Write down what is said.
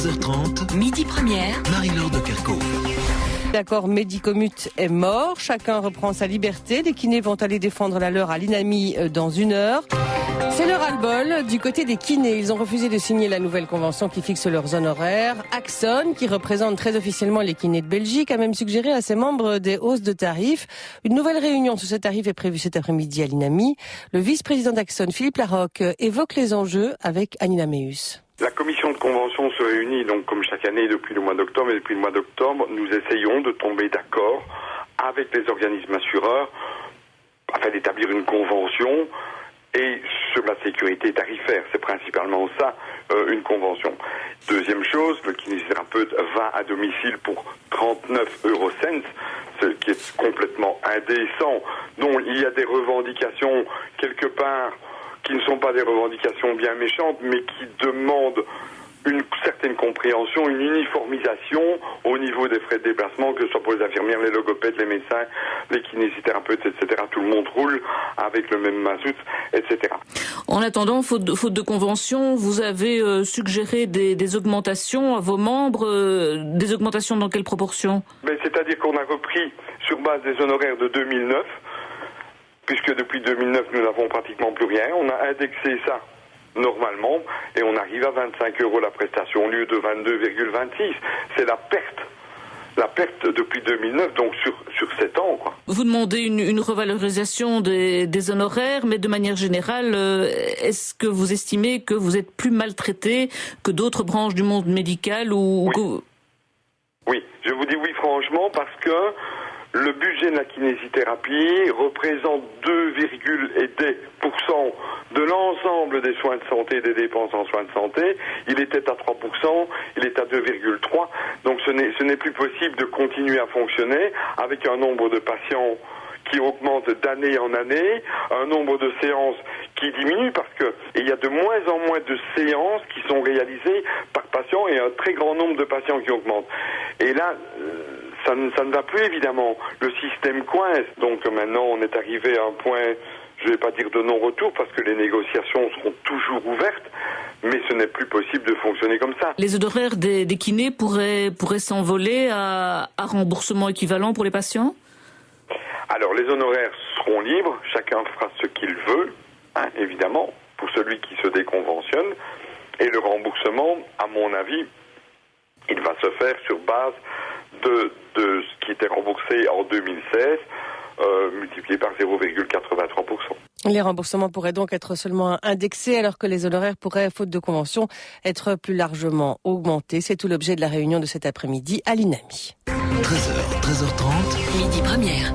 13h30, Midi Première, Marie-Laure de Kerckhove. L'accord Medicommute est mort, chacun reprend sa liberté. Les kinés vont aller défendre la leur à l'INAMI dans 1 heure. C'est le ras-le-bol du côté des kinés. Ils ont refusé de signer la nouvelle convention qui fixe leurs honoraires. Axon, qui représente très officiellement les kinés de Belgique, a même suggéré à ses membres des hausses de tarifs. Une nouvelle réunion sur ce tarif est prévue cet après-midi à l'INAMI. Le vice-président d'Axon, Philippe Larocque, évoque les enjeux avec Anina Meus. La commission de convention se réunit donc comme chaque année depuis le mois d'octobre, et depuis le mois d'octobre, nous essayons de tomber d'accord avec les organismes assureurs afin d'établir une convention et sur la sécurité tarifaire. C'est principalement ça, une convention. Deuxième chose, le kinésithérapeute va à domicile pour 39 €, ce qui est complètement indécent, dont il y a des revendications quelque part qui ne sont pas des revendications bien méchantes, mais qui demandent une certaine compréhension, une uniformisation au niveau des frais de déplacement, que ce soit pour les infirmières, les logopèdes, les médecins, les kinésithérapeutes, etc. Tout le monde roule avec le même mazout, etc. En attendant, faute de convention, vous avez suggéré des augmentations à vos membres. Des augmentations dans quelle proportion ? C'est-à-dire qu'on a repris sur base des honoraires de 2009, puisque depuis 2009, nous n'avons pratiquement plus rien. On a indexé ça normalement et on arrive à 25 € la prestation au lieu de 22,26. C'est la perte depuis 2009, donc sur 7 ans, quoi. Vous demandez une revalorisation des honoraires, mais de manière générale, est-ce que vous estimez que vous êtes plus maltraité que d'autres branches du monde médical ou oui. Oui, je vous dis oui franchement, parce que le budget de la kinésithérapie représente 2,1% de l'ensemble des soins de santé et des dépenses en soins de santé. Il était à 3%, il est à 2,3%. Donc ce n'est plus possible de continuer à fonctionner avec un nombre de patients qui augmente d'année en année, un nombre de séances qui diminue parce que il y a de moins en moins de séances qui sont réalisées par patient et un très grand nombre de patients qui augmentent. Et là, ça ne va plus évidemment. Le système coince. Donc maintenant, on est arrivé à un point, je ne vais pas dire de non-retour parce que les négociations seront toujours ouvertes, mais ce n'est plus possible de fonctionner comme ça. Les honoraires des kinés pourraient s'envoler à remboursement équivalent pour les patients ? Alors les honoraires seront libres, chacun fera ce qu'il veut, évidemment, pour celui qui se déconventionne. Et le remboursement, à mon avis, il va se faire sur base de ce qui était remboursé en 2016, multiplié par 0,83%. Les remboursements pourraient donc être seulement indexés, alors que les honoraires pourraient, faute de convention, être plus largement augmentés. C'est tout l'objet de la réunion de cet après-midi à l'INAMI. 13h, 13h30, Midi Première.